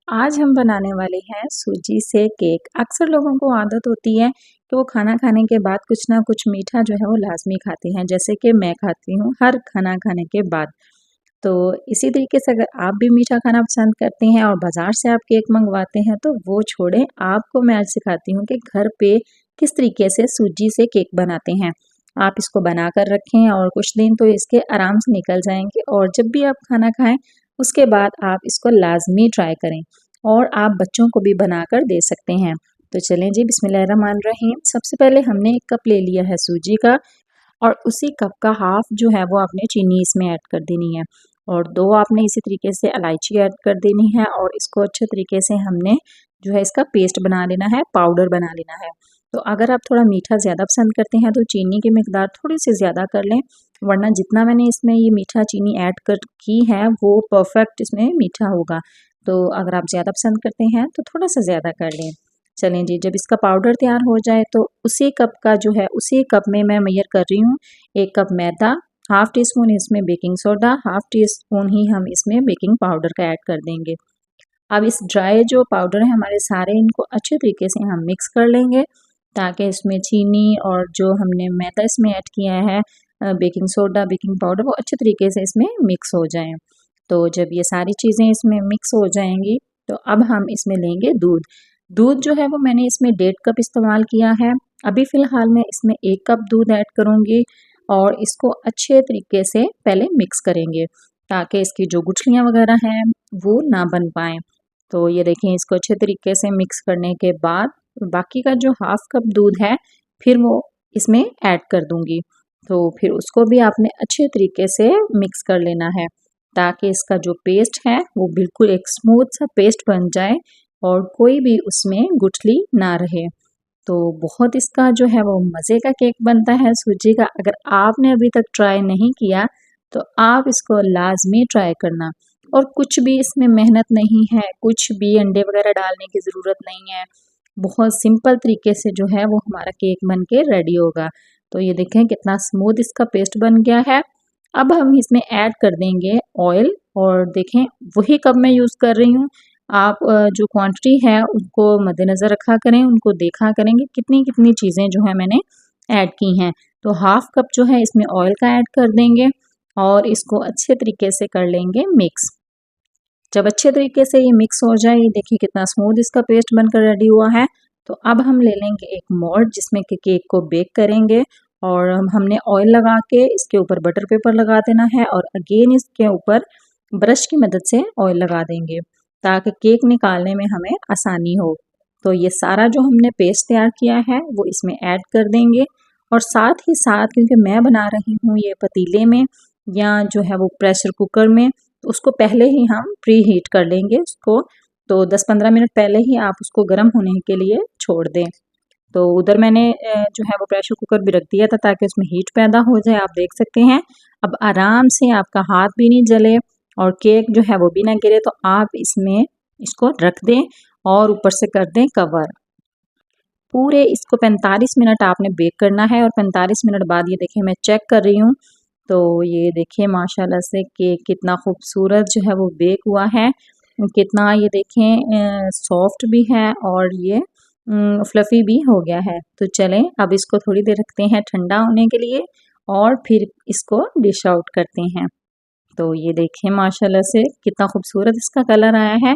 आज हम बनाने वाले हैं सूजी से केक। अक्सर लोगों को आदत होती है कि वो खाना खाने के बाद कुछ ना कुछ मीठा जो है वो लाज़मी खाते हैं, जैसे कि मैं खाती हूँ हर खाना खाने के बाद। तो इसी तरीके से अगर आप भी मीठा खाना पसंद करते हैं और बाज़ार से आप केक मंगवाते हैं तो वो छोड़ें, आपको मैं आज सिखाती हूँ कि घर पे किस तरीके से सूजी से केक बनाते हैं। आप इसको बना कर रखें और कुछ दिन तो इसके आराम से निकल जाएँगे और जब भी आप खाना खाएँ, उसके बाद आप इसको लाज़मी ट्राई करें और आप बच्चों को भी बनाकर दे सकते हैं। तो चलें जी, बिस्मिल्लाहिर्रहमानिर्रहीम। सबसे पहले हमने 1 कप ले लिया है सूजी का और उसी कप का हाफ जो है वो आपने चीनी इसमें ऐड कर देनी है और 2 आपने इसी तरीके से इलायची ऐड कर देनी है और इसको अच्छे तरीके से हमने जो है इसका पेस्ट बना लेना है, पाउडर बना लेना है। तो अगर आप थोड़ा मीठा ज़्यादा पसंद करते हैं तो चीनी की मिकदार थोड़ी-सी ज़्यादा कर लें, वरना जितना मैंने इसमें ये मीठा चीनी ऐड कर की है वो परफेक्ट इसमें मीठा होगा। तो अगर आप ज़्यादा पसंद करते हैं तो थोड़ा-सा ज़्यादा कर लें। चलें जी, जब इसका पाउडर तैयार हो जाए तो उसी कप का जो है उसी कप में मैं मेजर कर रही हूँ 1 कप मैदा, हाफ़ टी स्पून इसमें baking soda, half teaspoon ही हम इसमें बेकिंग पाउडर का ऐड कर देंगे। अब इस ड्राई जो पाउडर है हमारे सारे, इनको अच्छे तरीके से हम मिक्स कर लेंगे ताकि इसमें चीनी और जो हमने मैदा इसमें ऐड किया है बेकिंग सोडा, बेकिंग पाउडर, वो अच्छे तरीके से इसमें मिक्स हो जाएँ। तो जब ये सारी चीज़ें इसमें मिक्स हो जाएँगी तो अब हम इसमें लेंगे दूध। दूध जो है वो मैंने इसमें 1.5 कप इस्तेमाल किया है। अभी फ़िलहाल मैं इसमें 1 कप दूध ऐड करूँगी और इसको अच्छे तरीके से पहले मिक्स करेंगे ताकि इसकी जो गुठलियाँ वग़ैरह हैं वो ना बन पाएँ। तो ये देखिए, इसको अच्छे तरीके से मिक्स करने के बाद बाकी का जो हाफ़ कप दूध है फिर वो इसमें ऐड कर दूँगी। तो फिर उसको भी आपने अच्छे तरीके से मिक्स कर लेना है ताकि इसका जो पेस्ट है वो बिल्कुल एक स्मूथ सा पेस्ट बन जाए और कोई भी उसमें गुठली ना रहे। तो बहुत इसका जो है वो मज़े का केक बनता है सूजी का। अगर आपने अभी तक ट्राई नहीं किया तो आप इसको लाज़मी ट्राई करना। और कुछ भी इसमें मेहनत नहीं है, कुछ भी अंडे वग़ैरह डालने की ज़रूरत नहीं है। बहुत सिंपल तरीके से जो है वो हमारा केक बन के रेडी होगा। तो ये देखें कितना स्मूथ इसका पेस्ट बन गया है। अब हम इसमें ऐड कर देंगे ऑयल और देखें वही कप मैं यूज़ कर रही हूँ। आप जो क्वांटिटी है उनको मद्देनज़र रखा करें, उनको देखा करें कि कितनी-कितनी चीज़ें जो हैं मैंने ऐड की हैं। तो हाफ़ कप जो है इसमें ऑयल का ऐड कर देंगे और इसको अच्छे तरीके से कर लेंगे मिक्स। जब अच्छे तरीके से ये मिक्स हो जाए, ये देखिए कितना स्मूथ इसका पेस्ट बनकर रेडी हुआ है। तो अब हम ले लेंगे एक मोल्ड जिसमें कि केक को बेक करेंगे और हमने ऑयल लगा के इसके ऊपर बटर पेपर लगा देना है और अगेन इसके ऊपर ब्रश की मदद से ऑयल लगा देंगे ताकि केक निकालने में हमें आसानी हो। तो ये सारा जो हमने पेस्ट तैयार किया है वो इसमें ऐड कर देंगे और साथ ही साथ, क्योंकि मैं बना रही हूँ ये पतीले में या जो है वो प्रेशर कुकर में, तो उसको पहले ही हम प्री हीट कर लेंगे उसको। तो 10-15 मिनट पहले ही आप उसको गर्म होने के लिए छोड़ दें। तो उधर मैंने जो है वो प्रेशर कुकर भी रख दिया था ताकि उसमें हीट पैदा हो जाए, आप देख सकते हैं। अब आराम से आपका हाथ भी नहीं जले और केक जो है वो भी ना गिरे, तो आप इसमें इसको रख दें और ऊपर से कर दें कवर। पूरे इसको 45 मिनट आपने बेक करना है और 45 मिनट बाद ये देखिए मैं चेक कर रही हूँ, तो ये देखिए माशाल्लाह से केक कितना खूबसूरत जो है वो बेक हुआ है। कितना ये देखें सॉफ्ट भी है और ये फ्लफ़ी भी हो गया है। तो चलें अब इसको थोड़ी देर रखते हैं ठंडा होने के लिए और फिर इसको डिश आउट करते हैं। तो ये देखें माशाल्लाह से कितना खूबसूरत इसका कलर आया है।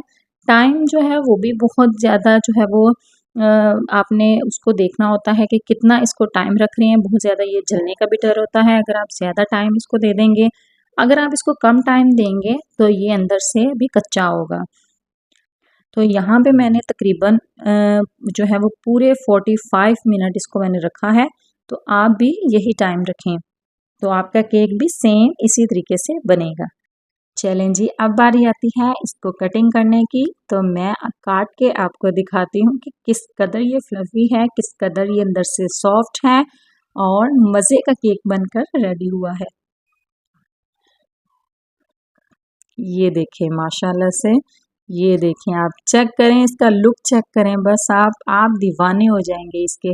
टाइम जो है वो भी बहुत ज़्यादा जो है वो आपने उसको देखना होता है कि कितना इसको टाइम रख रहे हैं। बहुत ज़्यादा ये जलने का भी डर होता है अगर आप ज़्यादा टाइम इसको दे देंगे। अगर आप इसको कम टाइम देंगे तो ये अंदर से भी कच्चा होगा। तो यहाँ पे मैंने तकरीबन जो है वो पूरे 45 मिनट इसको मैंने रखा है, तो आप भी यही टाइम रखें, तो आपका केक भी सेम इसी तरीके से बनेगा। चलें जी, अब बारी आती है इसको कटिंग करने की। तो मैं काट के आपको दिखाती हूँ कि किस कदर ये फ्लफ़ी है, किस कदर ये अंदर से सॉफ्ट है और मज़े का केक बनकर रेडी हुआ है। ये देखें माशाल्लाह से, ये देखें, आप चेक करें, इसका लुक चेक करें, बस आप दीवाने हो जाएंगे इसके।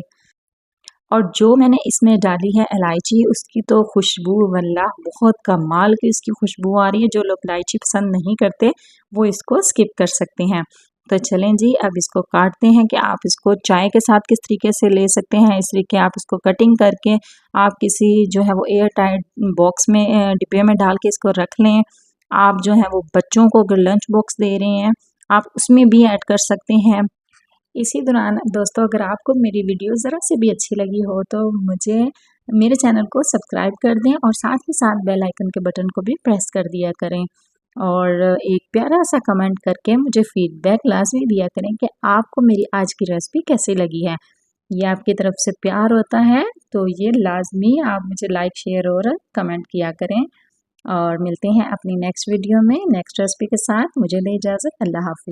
और जो मैंने इसमें डाली है इलायची, उसकी तो खुशबू वल्लाह बहुत कमाल की इसकी खुशबू आ रही है। जो लोग इलायची पसंद नहीं करते वो इसको स्किप कर सकते हैं। तो चलें जी, अब इसको काटते हैं कि आप इसको चाय के साथ किस तरीके से ले सकते हैं। इस तरीके आप इसको कटिंग करके आप किसी जो है वो एयर टाइट बॉक्स में डिब्बे में डाल के इसको रख लें। आप जो है वो बच्चों को अगर लंच बॉक्स दे रहे हैं आप उसमें भी ऐड कर सकते हैं। इसी दौरान दोस्तों अगर आपको मेरी वीडियो ज़रा से भी अच्छी लगी हो तो मुझे मेरे चैनल को सब्सक्राइब कर दें और साथ ही साथ बेल आइकन के बटन को भी प्रेस कर दिया करें और एक प्यारा सा कमेंट करके मुझे फीडबैक लाजमी दिया करें कि आपको मेरी आज की रेसिपी कैसी लगी है। ये आपकी तरफ से प्यार होता है तो ये लाजमी आप मुझे लाइक शेयर और कमेंट किया करें। और मिलते हैं अपनी नेक्स्ट वीडियो में नेक्स्ट रेसिपी के साथ। मुझे दे इजाज़त। अल्लाह हाफ़िज़।